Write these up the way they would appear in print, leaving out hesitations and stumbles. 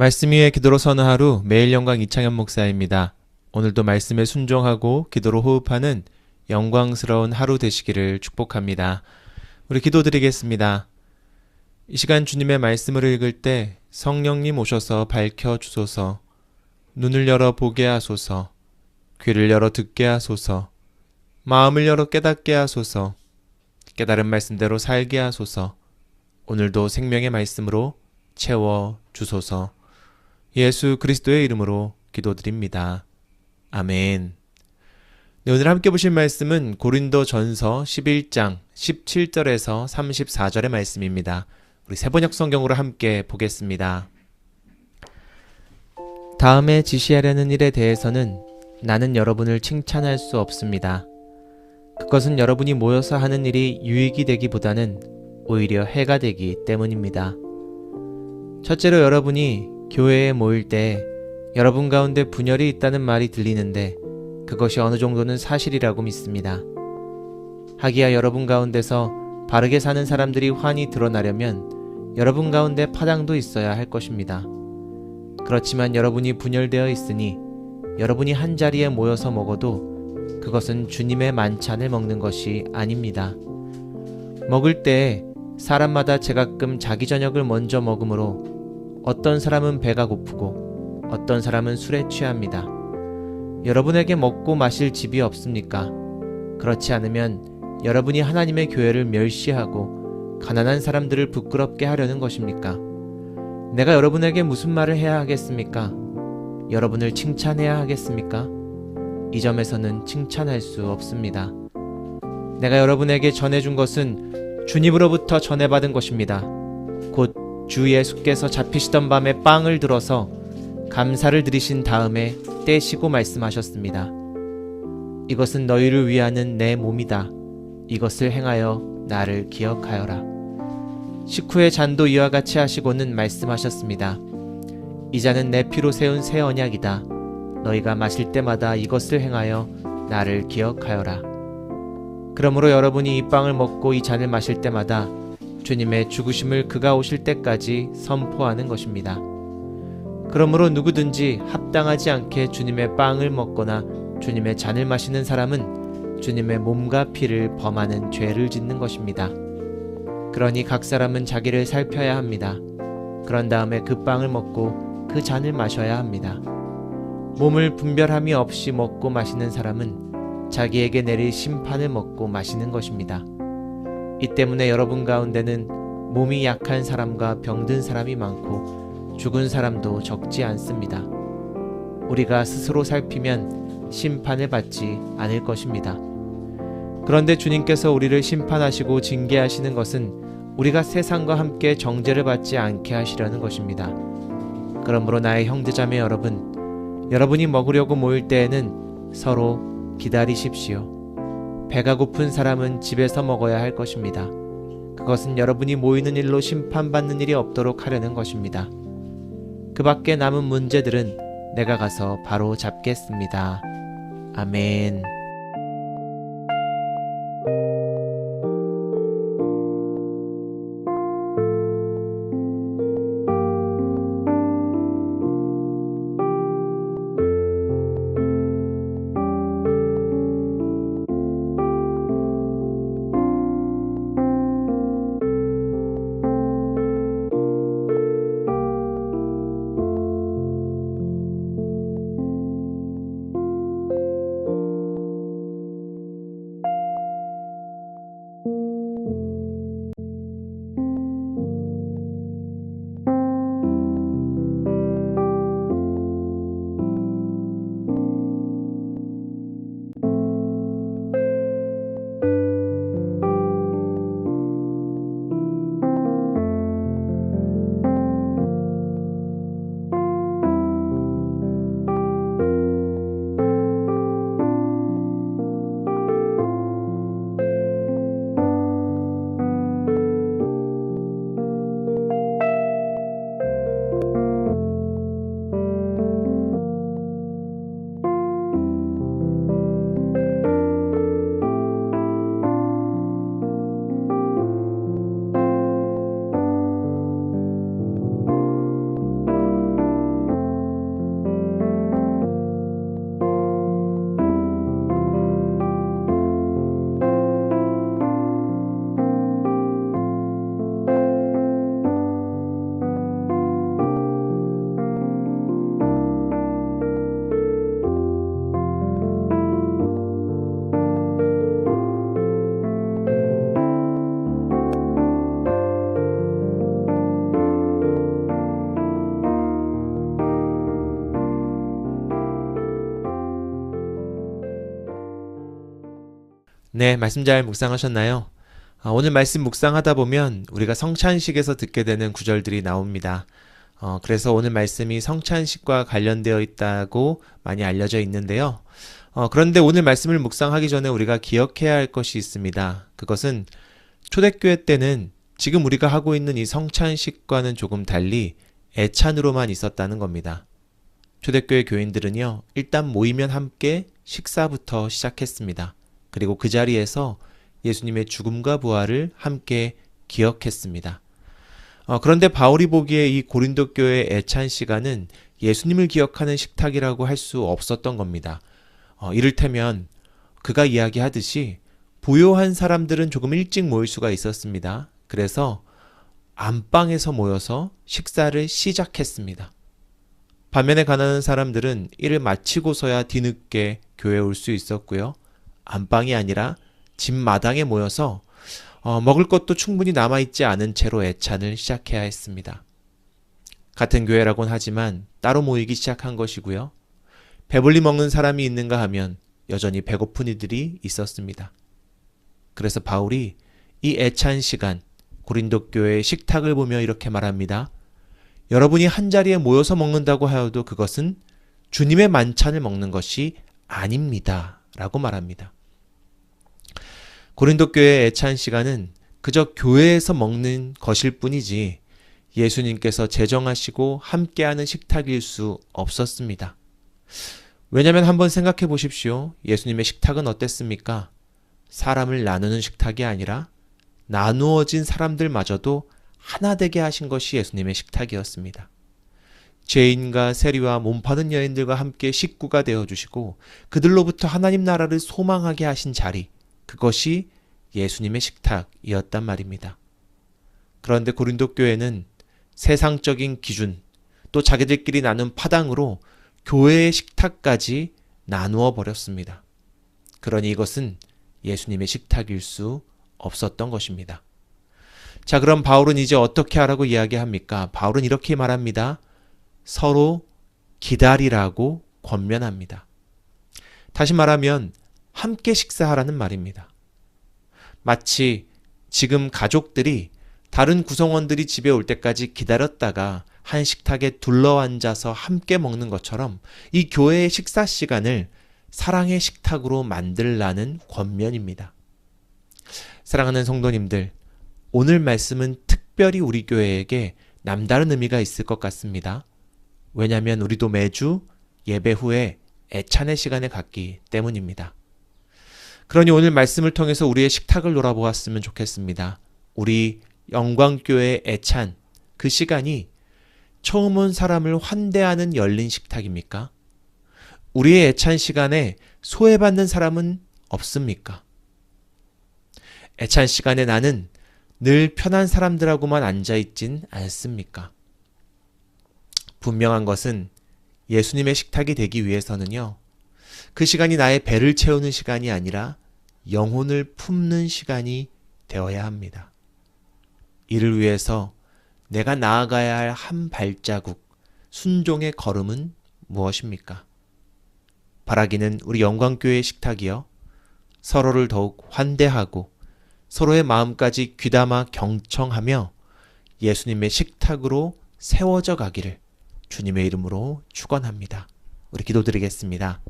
말씀 위에 기도로 서는 하루, 매일 영광 이창현 목사입니다. 오늘도 말씀에 순종하고 기도로 호흡하는 영광스러운 하루 되시기를 축복합니다. 우리 기도드리겠습니다. 이 시간 주님의 말씀을 읽을 때 성령님 오셔서 밝혀주소서, 눈을 열어 보게 하소서, 귀를 열어 듣게 하소서, 마음을 열어 깨닫게 하소서, 깨달은 말씀대로 살게 하소서, 오늘도 생명의 말씀으로 채워주소서. 예수 그리스도의 이름으로 기도드립니다. 아멘. 네, 오늘 함께 보실 말씀은 고린도전서 11장 17절에서 34절의 말씀입니다. 우리 세번역 성경으로 함께 보겠습니다. 다음에 지시하려는 일에 대해서는 나는 여러분을 칭찬할 수 없습니다. 그것은 여러분이 모여서 하는 일이 유익이 되기보다는 오히려 해가 되기 때문입니다. 첫째로 여러분이 교회에 모일 때 여러분 가운데 분열이 있다는 말이 들리는데 그것이 어느 정도는 사실이라고 믿습니다. 하기야 여러분 가운데서 바르게 사는 사람들이 환히 드러나려면 여러분 가운데 파당도 있어야 할 것입니다. 그렇지만 여러분이 분열되어 있으니 여러분이 한 자리에 모여서 먹어도 그것은 주님의 만찬을 먹는 것이 아닙니다. 먹을 때 사람마다 제각금 자기 저녁을 먼저 먹으므로 어떤 사람은 배가 고프고 어떤 사람은 술에 취합니다. 여러분에게 먹고 마실 집이 없습니까? 그렇지 않으면 여러분이 하나님의 교회를 멸시하고 가난한 사람들을 부끄럽게 하려는 것입니까? 내가 여러분에게 무슨 말을 해야 하겠습니까? 여러분을 칭찬해야 하겠습니까? 이 점에서는 칭찬할 수 없습니다. 내가 여러분에게 전해준 것은 주님으로부터 전해받은 것입니다. 곧 주 예수께서 잡히시던 밤에 빵을 들어서 감사를 드리신 다음에 떼시고 말씀하셨습니다. 이것은 너희를 위하는 내 몸이다. 이것을 행하여 나를 기억하여라. 식후에 잔도 이와 같이 하시고는 말씀하셨습니다. 이 잔은 내 피로 세운 새 언약이다. 너희가 마실 때마다 이것을 행하여 나를 기억하여라. 그러므로 여러분이 이 빵을 먹고 이 잔을 마실 때마다 주님의 죽으심을 그가 오실 때까지 선포하는 것입니다. 그러므로 누구든지 합당하지 않게 주님의 빵을 먹거나 주님의 잔을 마시는 사람은 주님의 몸과 피를 범하는 죄를 짓는 것입니다. 그러니 각 사람은 자기를 살펴야 합니다. 그런 다음에 그 빵을 먹고 그 잔을 마셔야 합니다. 몸을 분별함이 없이 먹고 마시는 사람은 자기에게 내릴 심판을 먹고 마시는 것입니다. 이 때문에 여러분 가운데는 몸이 약한 사람과 병든 사람이 많고 죽은 사람도 적지 않습니다. 우리가 스스로 살피면 심판을 받지 않을 것입니다. 그런데 주님께서 우리를 심판하시고 징계하시는 것은 우리가 세상과 함께 정죄를 받지 않게 하시려는 것입니다. 그러므로 나의 형제자매 여러분, 여러분이 먹으려고 모일 때에는 서로 기다리십시오. 배가 고픈 사람은 집에서 먹어야 할 것입니다. 그것은 여러분이 모이는 일로 심판받는 일이 없도록 하려는 것입니다. 그 밖에 남은 문제들은 내가 가서 바로 잡겠습니다. 아멘. 네, 말씀 잘 묵상하셨나요? 오늘 말씀 묵상하다 보면 우리가 성찬식에서 듣게 되는 구절들이 나옵니다. 그래서 오늘 말씀이 성찬식과 관련되어 있다고 많이 알려져 있는데요. 그런데 오늘 말씀을 묵상하기 전에 우리가 기억해야 할 것이 있습니다. 그것은 초대교회 때는 지금 우리가 하고 있는 이 성찬식과는 조금 달리 애찬으로만 있었다는 겁니다. 초대교회 교인들은요, 일단 모이면 함께 식사부터 시작했습니다. 그리고 그 자리에서 예수님의 죽음과 부활을 함께 기억했습니다. 그런데 바울이 보기에 이 고린도 교회의 애찬 시간은 예수님을 기억하는 식탁이라고 할 수 없었던 겁니다. 이를테면 그가 이야기하듯이 부요한 사람들은 조금 일찍 모일 수가 있었습니다. 그래서 안방에서 모여서 식사를 시작했습니다. 반면에 가난한 사람들은 일을 마치고서야 뒤늦게 교회에 올 수 있었고요. 안방이 아니라 집 마당에 모여서 먹을 것도 충분히 남아있지 않은 채로 애찬을 시작해야 했습니다. 같은 교회라고는 하지만 따로 모이기 시작한 것이고요. 배불리 먹는 사람이 있는가 하면 여전히 배고픈 이들이 있었습니다. 그래서 바울이 이 애찬 시간 고린도 교회의 식탁을 보며 이렇게 말합니다. 여러분이 한자리에 모여서 먹는다고 하여도 그것은 주님의 만찬을 먹는 것이 아닙니다. 라고 말합니다. 고린도 교회의 애찬 시간은 그저 교회에서 먹는 것일 뿐이지 예수님께서 제정하시고 함께하는 식탁일 수 없었습니다. 왜냐하면 한번 생각해 보십시오. 예수님의 식탁은 어땠습니까? 사람을 나누는 식탁이 아니라 나누어진 사람들마저도 하나 되게 하신 것이 예수님의 식탁이었습니다. 죄인과 세리와 몸파는 여인들과 함께 식구가 되어주시고 그들로부터 하나님 나라를 소망하게 하신 자리, 그것이 예수님의 식탁이었단 말입니다. 그런데 고린도 교회는 세상적인 기준, 또 자기들끼리 나눈 파당으로 교회의 식탁까지 나누어 버렸습니다. 그러니 이것은 예수님의 식탁일 수 없었던 것입니다. 자, 그럼 바울은 이제 어떻게 하라고 이야기합니까? 바울은 이렇게 말합니다. 서로 기다리라고 권면합니다. 다시 말하면 함께 식사하라는 말입니다. 마치 지금 가족들이 다른 구성원들이 집에 올 때까지 기다렸다가 한 식탁에 둘러앉아서 함께 먹는 것처럼 이 교회의 식사 시간을 사랑의 식탁으로 만들라는 권면입니다. 사랑하는 성도님들, 오늘 말씀은 특별히 우리 교회에게 남다른 의미가 있을 것 같습니다. 왜냐하면 우리도 매주 예배 후에 애찬의 시간을 갖기 때문입니다. 그러니 오늘 말씀을 통해서 우리의 식탁을 돌아보았으면 좋겠습니다. 우리 영광교회의 애찬, 그 시간이 처음 온 사람을 환대하는 열린 식탁입니까? 우리의 애찬 시간에 소외받는 사람은 없습니까? 애찬 시간에 나는 늘 편한 사람들하고만 앉아있진 않습니까? 분명한 것은 예수님의 식탁이 되기 위해서는요, 그 시간이 나의 배를 채우는 시간이 아니라 영혼을 품는 시간이 되어야 합니다. 이를 위해서 내가 나아가야 할 한 발자국, 순종의 걸음은 무엇입니까? 바라기는 우리 영광교회의 식탁이요, 서로를 더욱 환대하고 서로의 마음까지 귀담아 경청하며 예수님의 식탁으로 세워져 가기를 주님의 이름으로 축원합니다. 우리 기도드리겠습니다.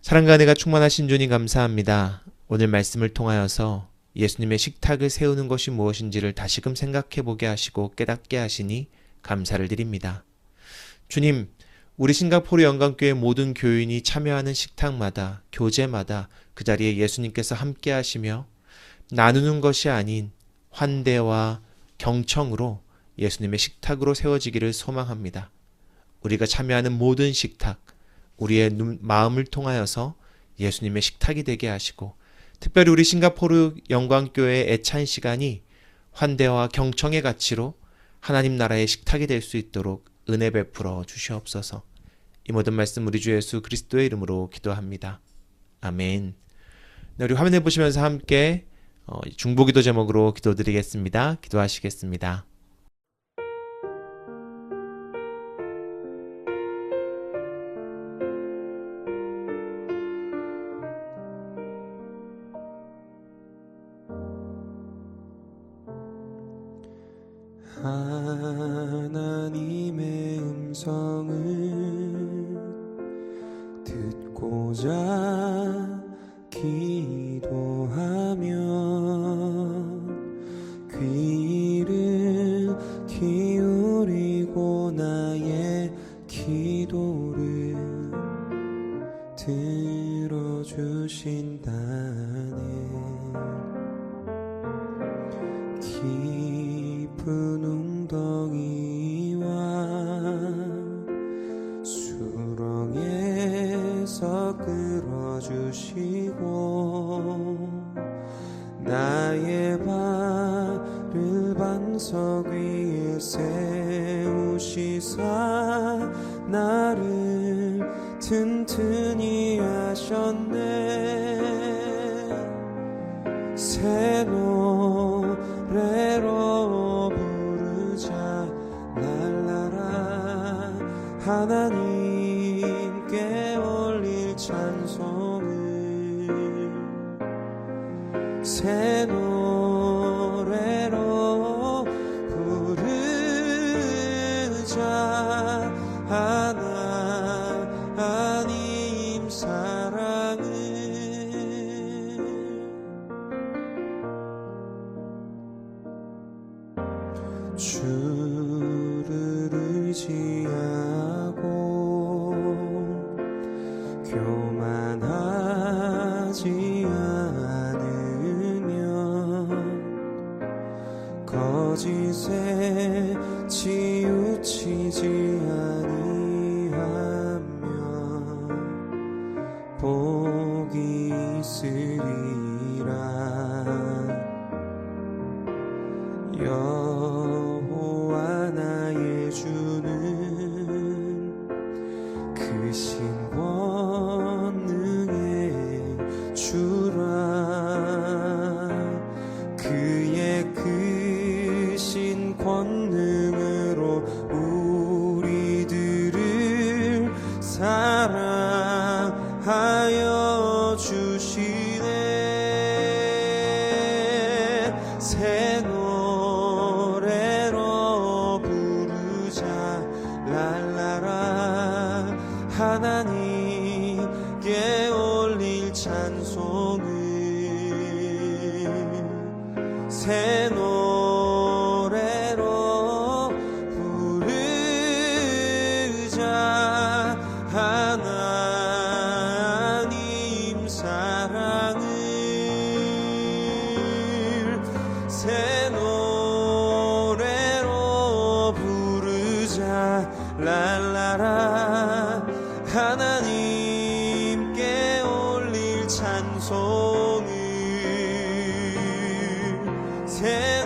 사랑과 은혜가 충만하신 주님 감사합니다. 오늘 말씀을 통하여서 예수님의 식탁을 세우는 것이 무엇인지를 다시금 생각해 보게 하시고 깨닫게 하시니 감사를 드립니다. 주님, 우리 싱가포르 영광교회 모든 교인이 참여하는 식탁마다, 교제마다 그 자리에 예수님께서 함께 하시며 나누는 것이 아닌 환대와 경청으로 예수님의 식탁으로 세워지기를 소망합니다. 우리가 참여하는 모든 식탁, 우리의 마음을 통하여서 예수님의 식탁이 되게 하시고, 특별히 우리 싱가포르 영광교회의 애찬 시간이 환대와 경청의 가치로 하나님 나라의 식탁이 될 수 있도록 은혜 베풀어 주시옵소서. 이 모든 말씀 우리 주 예수 그리스도의 이름으로 기도합니다. 아멘. 네, 우리 화면에 보시면서 함께 중보기도 제목으로 기도드리겠습니다. 기도하시겠습니다. 하나님의 음성을 듣고자 기도하며 귀를 기울이고 나의 기도를 들어주신다네. 깊은 웅덩이와 수렁에서 끌어주시고 나의 발을 반석 위에 세우시사 나를 튼튼히 하셨네. 새 노래로 부르자 날라라. 하나님께 올릴 찬송을 새 노래로 부르자. 하나님 사랑을 주를 의지하고 교만하지 않으면 거짓에 치우치지 아니하면 복이 있으리라. 여호와 나의 주는 크신 권능의 주라. 그의 크신 권능으로 우리들을 사랑하여 주시네. 새 노래로 부르자 랄라라. 하나님께 올릴 찬송을 새 노래로 부르자. 하나님 사랑을 새 노래로 부르자 랄라라. 하나님께 올릴 찬송을 새